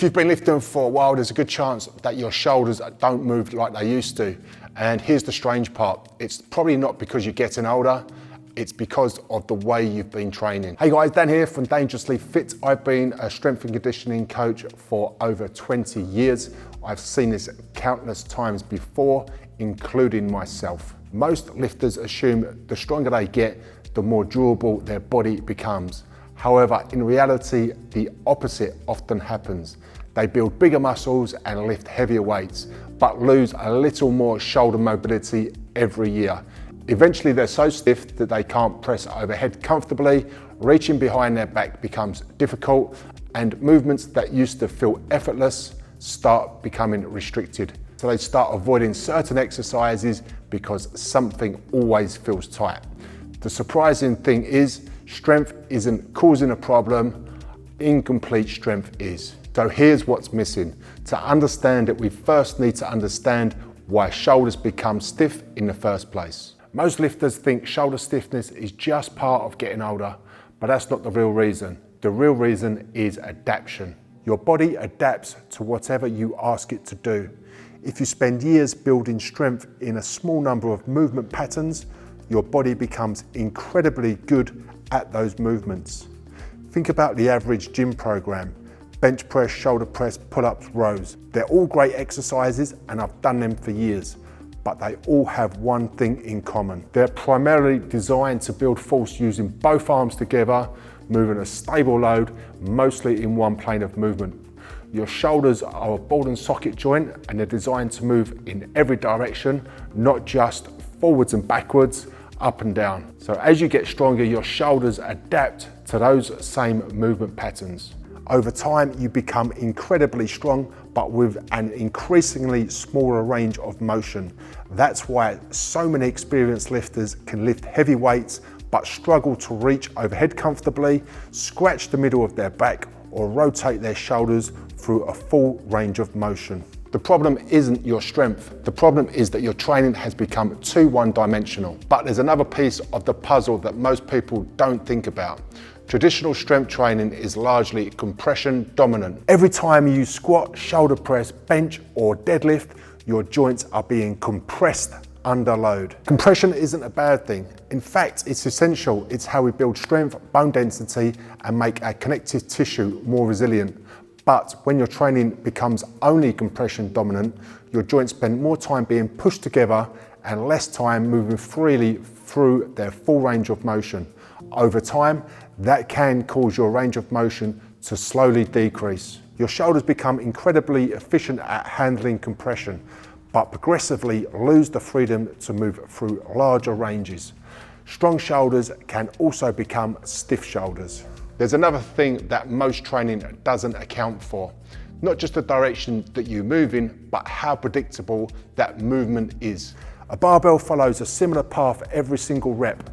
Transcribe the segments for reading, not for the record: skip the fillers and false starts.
If you've been lifting for a while, there's a good chance that your shoulders don't move like they used to. And here's the strange part. It's probably not because you're getting older, it's because of the way you've been training. Hey guys, Dan here from Dangerously Fit. I've been a strength and conditioning coach for over 20 years. I've seen this countless times before, including myself. Most lifters assume the stronger they get, the more durable their body becomes. However, in reality, the opposite often happens. They build bigger muscles and lift heavier weights, but lose a little more shoulder mobility every year. Eventually, they're so stiff that they can't press overhead comfortably, reaching behind their back becomes difficult, and movements that used to feel effortless start becoming restricted. So they start avoiding certain exercises because something always feels tight. The surprising thing is, strength isn't causing a problem, incomplete strength is. So here's what's missing. To understand it, we first need to understand why shoulders become stiff in the first place. Most lifters think shoulder stiffness is just part of getting older, but that's not the real reason. The real reason is adaptation. Your body adapts to whatever you ask it to do. If you spend years building strength in a small number of movement patterns, your body becomes incredibly good at those movements. Think about the average gym program. Bench press, shoulder press, pull-ups, rows. They're all great exercises and I've done them for years, but they all have one thing in common. They're primarily designed to build force using both arms together, moving a stable load, mostly in one plane of movement. Your shoulders are a ball and socket joint and they're designed to move in every direction, not just forwards and backwards, up and down. So as you get stronger, your shoulders adapt to those same movement patterns. Over time, you become incredibly strong, but with an increasingly smaller range of motion. That's why so many experienced lifters can lift heavy weights, but struggle to reach overhead comfortably, scratch the middle of their back, or rotate their shoulders through a full range of motion. The problem isn't your strength. The problem is that your training has become too one-dimensional. But there's another piece of the puzzle that most people don't think about. Traditional strength training is largely compression dominant. Every time you squat, shoulder press, bench, or deadlift, your joints are being compressed under load. Compression isn't a bad thing. In fact, it's essential. It's how we build strength, bone density, and make our connective tissue more resilient. But when your training becomes only compression dominant, your joints spend more time being pushed together and less time moving freely through their full range of motion. Over time, that can cause your range of motion to slowly decrease. Your shoulders become incredibly efficient at handling compression, but progressively lose the freedom to move through larger ranges. Strong shoulders can also become stiff shoulders. There's another thing that most training doesn't account for. Not just the direction that you move in, but how predictable that movement is. A barbell follows a similar path every single rep.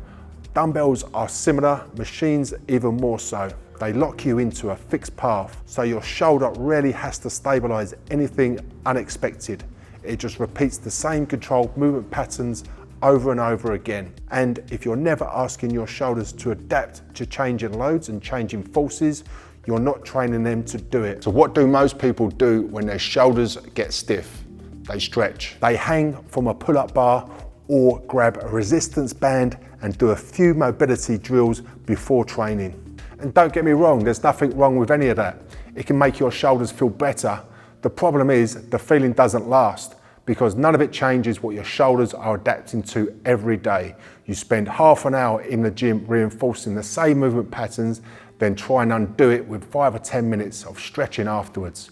Dumbbells are similar, machines even more so. They lock you into a fixed path, so your shoulder rarely has to stabilize anything unexpected. It just repeats the same controlled movement patterns over and over again. And if you're never asking your shoulders to adapt to changing loads and changing forces, you're not training them to do it. So what do most people do when their shoulders get stiff? They stretch. They hang from a pull-up bar or grab a resistance band and do a few mobility drills before training. And don't get me wrong, there's nothing wrong with any of that. It can make your shoulders feel better. The problem is the feeling doesn't last, because none of it changes what your shoulders are adapting to every day. You spend half an hour in the gym reinforcing the same movement patterns, then try and undo it with 5 or 10 minutes of stretching afterwards.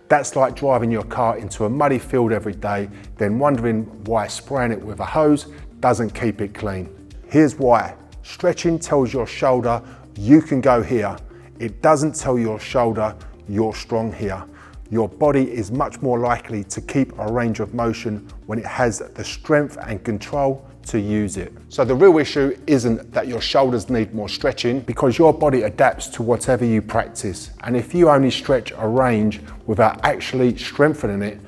That's like driving your car into a muddy field every day, then wondering why spraying it with a hose doesn't keep it clean. Here's why. Stretching tells your shoulder you can go here. It doesn't tell your shoulder you're strong here. Your body is much more likely to keep a range of motion when it has the strength and control to use it. So the real issue isn't that your shoulders need more stretching, because your body adapts to whatever you practice. And if you only stretch a range without actually strengthening it,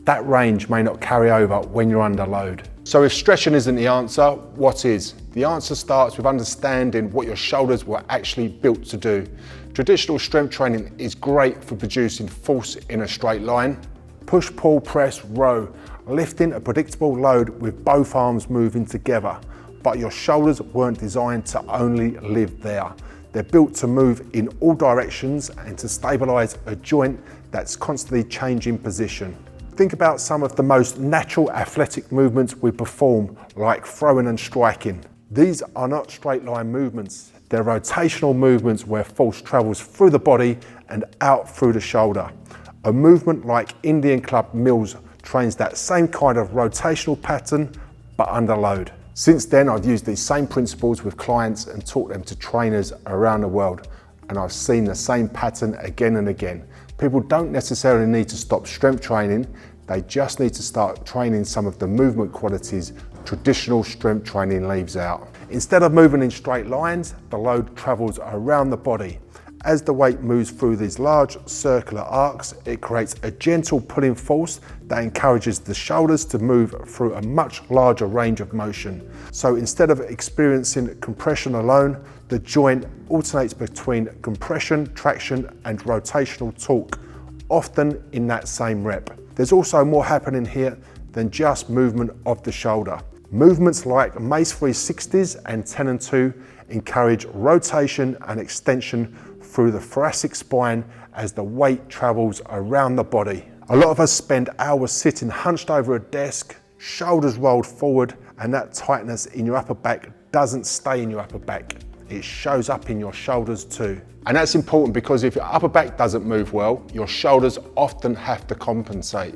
that range may not carry over when you're under load. So if stretching isn't the answer, what is? The answer starts with understanding what your shoulders were actually built to do. Traditional strength training is great for producing force in a straight line. Push, pull, press, row, lifting a predictable load with both arms moving together. But your shoulders weren't designed to only live there. They're built to move in all directions and to stabilize a joint that's constantly changing position. Think about some of the most natural athletic movements we perform, like throwing and striking. These are not straight line movements. They're rotational movements where force travels through the body and out through the shoulder. A movement like Indian Club Mills trains that same kind of rotational pattern, but under load. Since then, I've used these same principles with clients and taught them to trainers around the world. And I've seen the same pattern again and again. People don't necessarily need to stop strength training. They just need to start training some of the movement qualities traditional strength training leaves out. Instead of moving in straight lines, the load travels around the body. As the weight moves through these large circular arcs, it creates a gentle pulling force that encourages the shoulders to move through a much larger range of motion. So instead of experiencing compression alone, the joint alternates between compression, traction, and rotational torque, often in that same rep. There's also more happening here than just movement of the shoulder. Movements like Mace 360s and 10 and 2 encourage rotation and extension through the thoracic spine as the weight travels around the body. A lot of us spend hours sitting hunched over a desk, shoulders rolled forward, and that tightness in your upper back doesn't stay in your upper back. It shows up in your shoulders too. And that's important because if your upper back doesn't move well, your shoulders often have to compensate.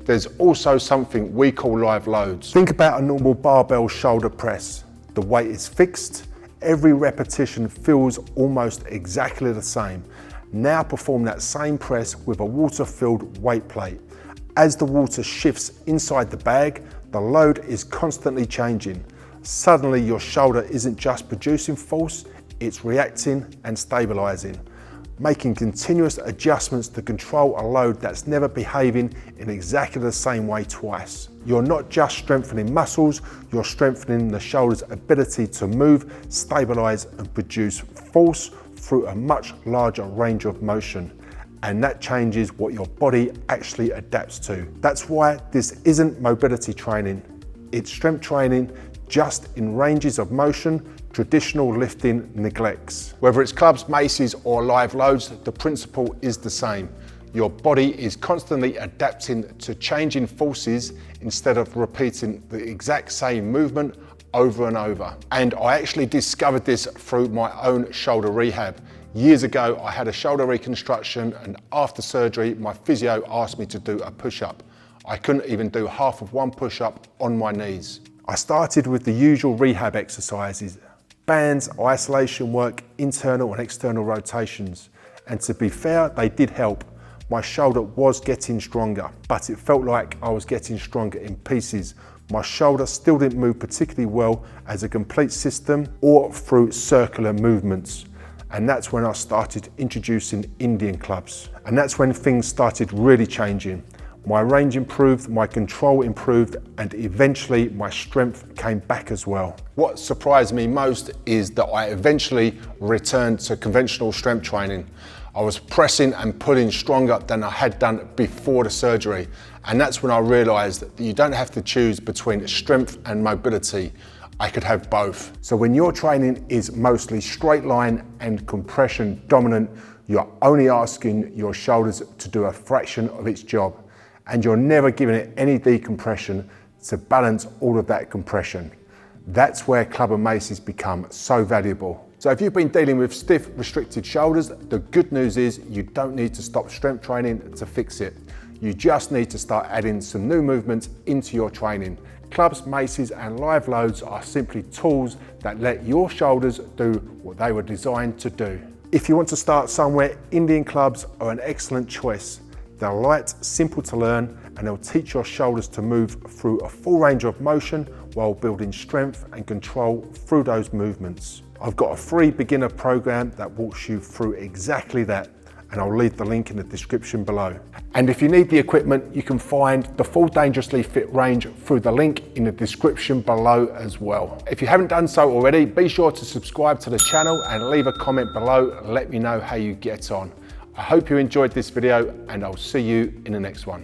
There's also something we call live loads. Think about a normal barbell shoulder press. The weight is fixed. Every repetition feels almost exactly the same. Now perform that same press with a water-filled weight plate. As the water shifts inside the bag, the load is constantly changing. Suddenly your shoulder isn't just producing force, it's reacting and stabilizing, making continuous adjustments to control a load that's never behaving in exactly the same way twice. You're not just strengthening muscles, you're strengthening the shoulder's ability to move, stabilize, and produce force through a much larger range of motion. And that changes what your body actually adapts to. That's why this isn't mobility training. It's strength training just in ranges of motion traditional lifting neglects. Whether it's clubs, maces, or live loads, the principle is the same. Your body is constantly adapting to changing forces instead of repeating the exact same movement over and over. And I actually discovered this through my own shoulder rehab. Years ago, I had a shoulder reconstruction, and after surgery, my physio asked me to do a push-up. I couldn't even do half of one push-up on my knees. I started with the usual rehab exercises, bands, isolation work, internal and external rotations. And to be fair, they did help. My shoulder was getting stronger, but it felt like I was getting stronger in pieces. My shoulder still didn't move particularly well as a complete system or through circular movements. And that's when I started introducing Indian clubs. And that's when things started really changing. My range improved, my control improved, and eventually my strength came back as well. What surprised me most is that I eventually returned to conventional strength training. I was pressing and pulling stronger than I had done before the surgery. And that's when I realized that you don't have to choose between strength and mobility. I could have both. So when your training is mostly straight line and compression dominant, you're only asking your shoulders to do a fraction of its job. And you're never giving it any decompression to balance all of that compression. That's where Clubbell Maces become so valuable. So if you've been dealing with stiff, restricted shoulders, the good news is you don't need to stop strength training to fix it. You just need to start adding some new movements into your training. Clubs, maces, and live loads are simply tools that let your shoulders do what they were designed to do. If you want to start somewhere, Indian clubs are an excellent choice. They're light, simple to learn, and they'll teach your shoulders to move through a full range of motion while building strength and control through those movements. I've got a free beginner program that walks you through exactly that, and I'll leave the link in the description below. And if you need the equipment, you can find the full Dangerously Fit range through the link in the description below as well. If you haven't done so already, be sure to subscribe to the channel and leave a comment below. Let me know how you get on. I hope you enjoyed this video, and I'll see you in the next one.